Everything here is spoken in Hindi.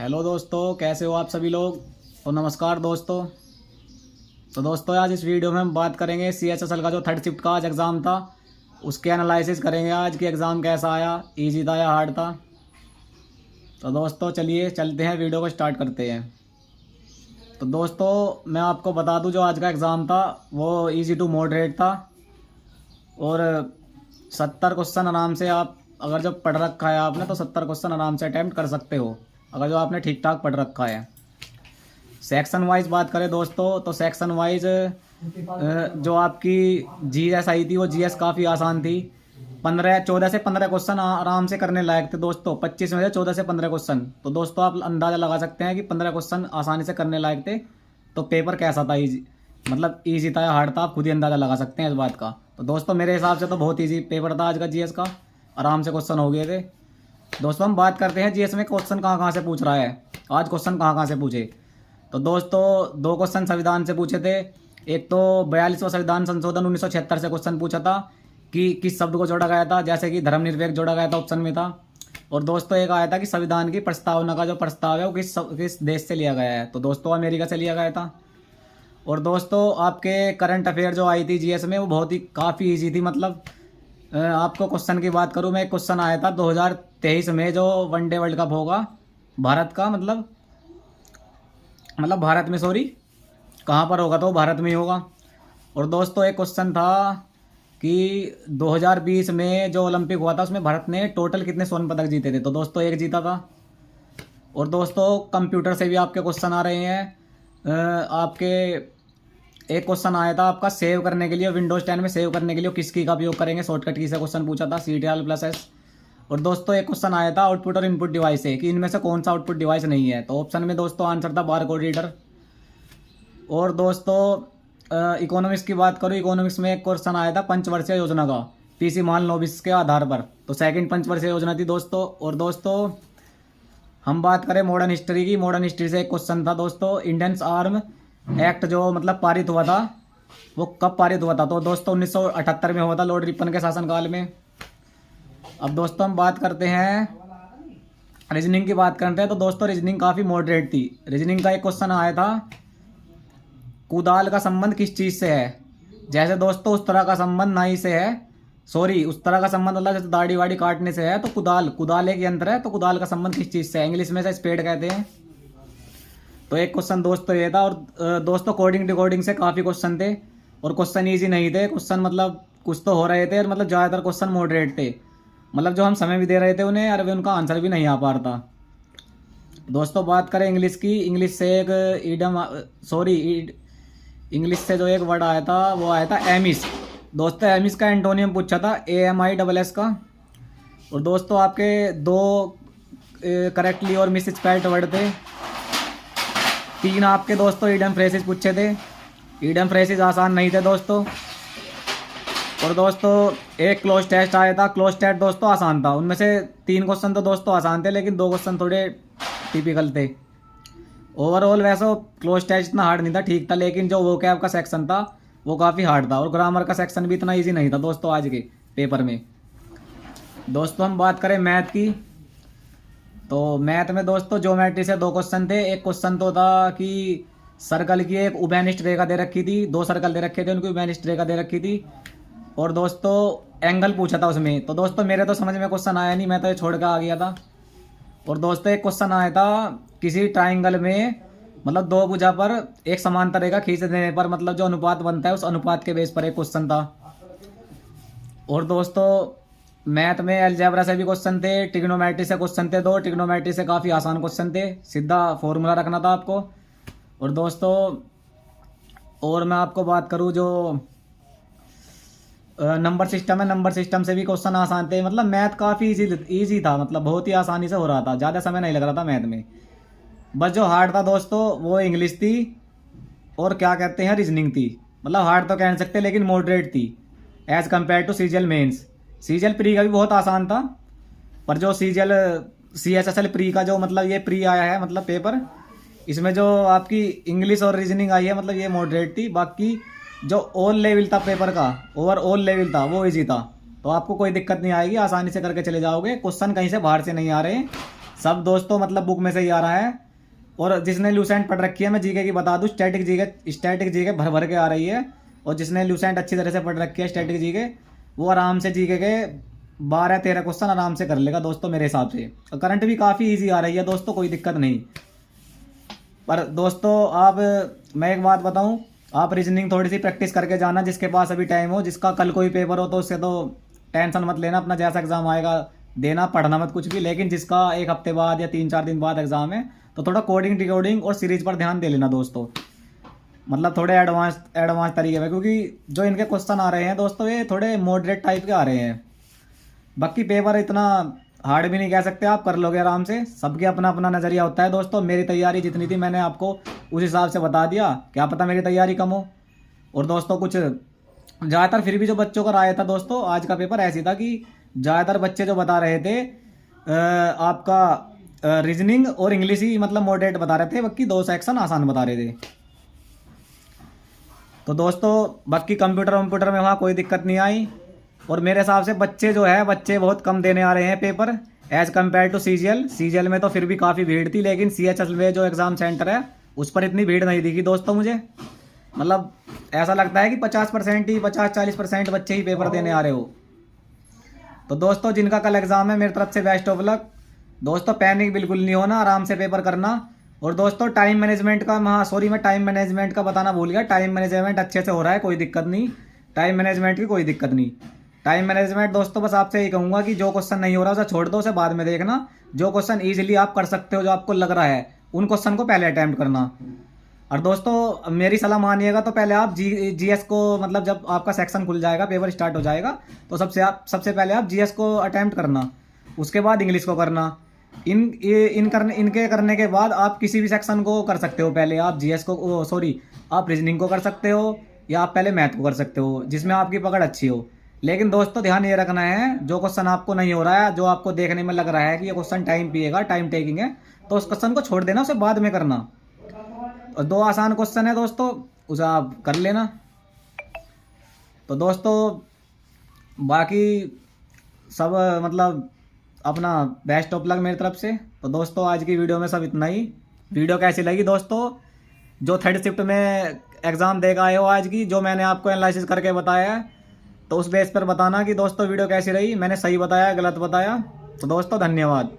हेलो दोस्तों, कैसे हो आप सभी लोग। तो नमस्कार दोस्तों। तो दोस्तों आज इस वीडियो में हम बात करेंगे CHSL का जो थर्ड शिफ्ट का आज एग्ज़ाम था उसके एनालिसिस करेंगे। आज की एग्ज़ाम कैसा आया, इजी था या हार्ड था। तो दोस्तों चलिए चलते हैं, वीडियो को स्टार्ट करते हैं। तो दोस्तों मैं आपको बता दूं, जो आज का एग्ज़ाम था वो इजी टू मॉडरेट था और 70 क्वेश्चन आराम से, आप अगर जो पढ़ रखा है आपने तो 70 क्वेश्चन आराम से अटैम्प्ट कर सकते हो, अगर जो आपने ठीक ठाक पढ़ रखा है। सेक्शन वाइज बात करें दोस्तों तो सेक्शन वाइज जो आपकी जीएस आई थी वो जीएस काफ़ी आसान थी। 14 से 15 क्वेश्चन आराम से करने लायक थे दोस्तों। 25 में से 14 से 15 क्वेश्चन, तो दोस्तों आप अंदाज़ा लगा सकते हैं कि 15 क्वेश्चन आसानी से करने लायक थे। तो पेपर कैसा था, ईजी मतलब ईजी था या हार्ड था, आप खुद ही अंदाज़ा लगा सकते हैं इस बात का। तो दोस्तों मेरे हिसाब से तो बहुत ईजी पेपर था आज का जीएस का, आराम से क्वेश्चन हो गए थे। दोस्तों हम बात करते हैं जीएस में क्वेश्चन कहाँ से पूछ रहा है, आज क्वेश्चन कहाँ से पूछे। तो दोस्तों 2 क्वेश्चन संविधान से पूछे थे। एक तो 42वां संविधान संशोधन 1976 से क्वेश्चन पूछा था कि किस शब्द को जोड़ा गया था, जैसे कि धर्मनिरपेक्ष जोड़ा गया था, ऑप्शन में था। और दोस्तों एक आया था कि संविधान की प्रस्तावना का जो प्रस्ताव है वो किस देश से लिया गया है, तो दोस्तों अमेरिका से लिया गया था। और दोस्तों आपके करंट अफेयर जो आई थी जीएस में वो बहुत ही काफ़ी ईजी थी। मतलब आपको क्वेश्चन की बात करूँ मैं, एक क्वेश्चन आया था 2023 में जो वनडे वर्ल्ड कप होगा भारत का, मतलब भारत में, सॉरी कहाँ पर होगा, तो भारत में ही होगा। और दोस्तों एक क्वेश्चन था कि 2020 में जो ओलंपिक हुआ था उसमें भारत ने टोटल कितने स्वर्ण पदक जीते थे, तो दोस्तों 1 जीता था। और दोस्तों कंप्यूटर से भी आपके क्वेश्चन आ रहे हैं। आपके एक क्वेश्चन आया था आपका सेव करने के लिए, विंडोज 10 में सेव करने के लिए किस की का उपयोग करेंगे, शॉर्टकट की से क्वेश्चन पूछा था, Ctrl+S। और दोस्तों एक क्वेश्चन आया था आउटपुट और इनपुट डिवाइस है कि इनमें से कौन सा आउटपुट डिवाइस नहीं है, तो ऑप्शन में दोस्तों आंसर था बारकोड रीडर। और दोस्तों इकोनॉमिक्स की बात करूँ, इकोनॉमिक्स में एक क्वेश्चन आया था पंचवर्षीय योजना का, पीसी महालनोबिस के आधार पर, तो सेकंड पंचवर्षीय योजना थी दोस्तों। और दोस्तों हम बात करें मॉडर्न हिस्ट्री की, मॉडर्न हिस्ट्री से एक क्वेश्चन था दोस्तों, इंडियन आर्म एक्ट जो पारित हुआ था वो कब पारित हुआ था, तो दोस्तों 1978 में हुआ था, लॉर्ड रिपन के शासनकाल में। अब दोस्तों हम बात करते हैं रीजनिंग की बात करते हैं। तो दोस्तों रीजनिंग काफ़ी मॉडरेट थी। रीजनिंग का एक क्वेश्चन आया था, कुदाल का संबंध किस चीज़ से है, जैसे दोस्तों उस तरह का संबंध नाई से है, सॉरी उस तरह का संबंध मतलब जैसे दाढ़ी वाड़ी काटने से है, तो कुदाल एक यंत्र है, तो कुदाल का संबंध किस चीज़ से है, इंग्लिश में से स्पेड कहते हैं। तो एक क्वेश्चन दोस्तों ये था। और दोस्तों कोडिंग डिकोडिंग से काफ़ी क्वेश्चन थे और क्वेश्चन ईजी नहीं थे, क्वेश्चन मतलब कुछ तो हो रहे थे, और ज़्यादातर क्वेश्चन मॉडरेट थे, जो हम समय भी दे रहे थे उन्हें, और वे उनका आंसर भी नहीं आ पा रहा था। दोस्तों बात करें इंग्लिश की, इंग्लिश से एक इंग्लिश से जो एक वर्ड आया था वो आया था एमिस। दोस्तों एमिस का एंटोनियम पूछा था, AMISS का। और दोस्तों आपके 2 करेक्टली और मिस स्पेल्ड वर्ड थे। 3 आपके दोस्तों ईडियम फ्रेजेस पूछे थे, ईडियम फ्रेजेस आसान नहीं थे दोस्तों। और दोस्तों एक क्लोज टेस्ट आया था, क्लोज टेस्ट दोस्तों आसान था, उनमें से 3 क्वेश्चन तो दोस्तों आसान थे, लेकिन 2 क्वेश्चन थोड़े टिपिकल थे। ओवरऑल वैसे क्लोज टेस्ट इतना हार्ड नहीं था, ठीक था, लेकिन जो वोकैब का सेक्शन था वो काफ़ी हार्ड था, और ग्रामर का सेक्शन भी इतना ईजी नहीं था दोस्तों आज के पेपर में। दोस्तों हम बात करें मैथ की, तो मैथ में दोस्तों ज्योमेट्री से 2 क्वेश्चन थे। एक क्वेश्चन तो था कि सर्कल की एक उभयनिष्ठ रेखा दे रखी थी, 2 सर्कल दे रखे थे, उनकी उभयनिष्ठ रेखा दे रखी थी। और दोस्तों एंगल पूछा था उसमें, तो दोस्तों मेरे तो समझ में क्वेश्चन आया नहीं, मैं तो ये छोड़ कर आ गया था। और दोस्तों एक क्वेश्चन आया था किसी ट्राइंगल में 2 भुजा पर एक समांतर रेखा खींच देने पर जो अनुपात बनता है उस अनुपात के बेस पर एक क्वेश्चन था। और दोस्तों मैथ में अलजेब्रा से भी क्वेश्चन थे, ट्रिग्नोमेट्री से क्वेश्चन थे 2, ट्रिग्नोमेट्री से काफ़ी आसान क्वेश्चन थे, सीधा फॉर्मूला रखना था आपको। और दोस्तों और मैं आपको बात करूँ जो नंबर सिस्टम है, नंबर सिस्टम से भी क्वेश्चन आसान थे। मैथ काफ़ी इजी था, बहुत ही आसानी से हो रहा था, ज़्यादा समय नहीं लग रहा था मैथ में। बस जो हार्ड था दोस्तों वो इंग्लिश थी और क्या कहते हैं रीजनिंग थी। हार्ड तो कह नहीं सकते, लेकिन मॉडरेट थी as compare to CGL mains. CGL pre का भी बहुत आसान था, पर जो CHSL प्री का जो ये प्री आया है पेपर, इसमें जो आपकी इंग्लिश और रीजनिंग आई है ये मॉडरेट थी। बाकी जो ऑल लेवल था पेपर का, ओवरऑल लेवल था वो इजी था, तो आपको कोई दिक्कत नहीं आएगी, आसानी से करके चले जाओगे। क्वेश्चन कहीं से बाहर से नहीं आ रहे हैं, सब दोस्तों मतलब बुक में से ही आ रहा है। और जिसने लूसेंट पढ़ रखी है, मैं जीके की बता दूं, स्टैटिक जीके भर भर के आ रही है। और जिसने लूसेंट अच्छी तरह से पढ़ रखी है स्टैटिक जीके, वो आराम से जीके के 12-13 क्वेश्चन आराम से कर लेगा दोस्तों मेरे हिसाब से। और करंट भी काफ़ी ईजी आ रही है दोस्तों, कोई दिक्कत नहीं। पर दोस्तों आप, मैं एक बात बताऊं, आप रीजनिंग थोड़ी सी प्रैक्टिस करके जाना, जिसके पास अभी टाइम हो, जिसका कल कोई पेपर हो तो उससे तो टेंशन मत लेना, अपना जैसा एग्जाम आएगा देना, पढ़ना मत कुछ भी। लेकिन जिसका एक हफ्ते बाद या 3-4 दिन बाद एग्जाम है, तो थोड़ा कोडिंग डिकोडिंग और सीरीज पर ध्यान दे लेना दोस्तों, मतलब थोड़े एडवांस तरीके में, क्योंकि जो इनके क्वेश्चन आ रहे हैं दोस्तों ये थोड़े मॉडरेट टाइप के आ रहे हैं। बाकी पेपर इतना हार्ड भी नहीं कह सकते, आप कर लोगे आराम से। सबके अपना अपना नज़रिया होता है दोस्तों। मेरी तैयारी जितनी थी मैंने आपको उस हिसाब से बता दिया, क्या पता मेरी तैयारी कम हो। और दोस्तों कुछ ज़्यादातर फिर भी जो बच्चों का राय था दोस्तों, आज का पेपर ऐसी था कि ज़्यादातर बच्चे जो बता रहे थे आपका रीजनिंग और इंग्लिश ही मतलब मॉडरेट बता रहे थे, बाकी 2 सेक्शन आसान बता रहे थे। तो दोस्तों बाकी कंप्यूटर में वहाँ कोई दिक्कत नहीं आई। और मेरे हिसाब से बच्चे जो है, बच्चे बहुत कम देने आ रहे हैं paper as compare to CGL में तो फिर भी काफ़ी भीड़ थी, लेकिन सीएचएस में जो एग्ज़ाम सेंटर है उस पर इतनी भीड़ नहीं दिखी दोस्तों मुझे। मतलब ऐसा लगता है कि 50% ही 50-40% बच्चे ही पेपर देने आ रहे हो। तो दोस्तों जिनका कल एग्ज़ाम है, मेरी तरफ से बेस्ट ऑफ लक दोस्तों। पैनिक बिल्कुल नहीं होना, आराम से पेपर करना। और दोस्तों टाइम मैनेजमेंट का, मैं टाइम मैनेजमेंट का बताना भूल गया। टाइम मैनेजमेंट अच्छे से हो रहा है, कोई दिक्कत नहीं। टाइम मैनेजमेंट की कोई दिक्कत नहीं। टाइम मैनेजमेंट दोस्तों बस आपसे यही कहूँगा कि जो क्वेश्चन नहीं हो रहा उसे छोड़ दो, उसे बाद में देखना। जो क्वेश्चन ईजिली आप कर सकते हो, जो आपको लग रहा है, उन क्वेश्चन को पहले अटैम्प्ट करना। और दोस्तों मेरी सलाह मानिएगा तो पहले आप जीएस को, मतलब जब आपका सेक्शन खुल जाएगा, पेपर स्टार्ट हो जाएगा, तो सबसे पहले आप जीएस को अटैम्प्ट करना, उसके बाद इंग्लिश को करना। इनके करने के बाद आप किसी भी सेक्शन को कर सकते हो। पहले आप जीएस को, आप रीजनिंग को कर सकते हो, या आप पहले मैथ को कर सकते हो, जिसमें आपकी पकड़ अच्छी हो। लेकिन दोस्तों ध्यान ये रखना है, जो क्वेश्चन आपको नहीं हो रहा है, जो आपको देखने में लग रहा है कि ये क्वेश्चन टाइम पिएगा, टाइम टेकिंग है, तो उस क्वेश्चन को छोड़ देना, उसे बाद में करना। और 2 आसान क्वेश्चन है दोस्तों, उसे आप कर लेना। तो दोस्तों बाकी सब मतलब अपना बेस्ट ऑफ लक मेरी तरफ से। तो दोस्तों आज की वीडियो में सब इतना ही। वीडियो कैसी लगी दोस्तों, जो 3rd शिफ्ट में एग्ज़ाम देकर आए हो आज की, जो मैंने आपको एनालिसिस करके बताया है, तो उस बेस पर बताना कि दोस्तों वीडियो कैसी रही, मैंने सही बताया गलत बताया। तो दोस्तों धन्यवाद।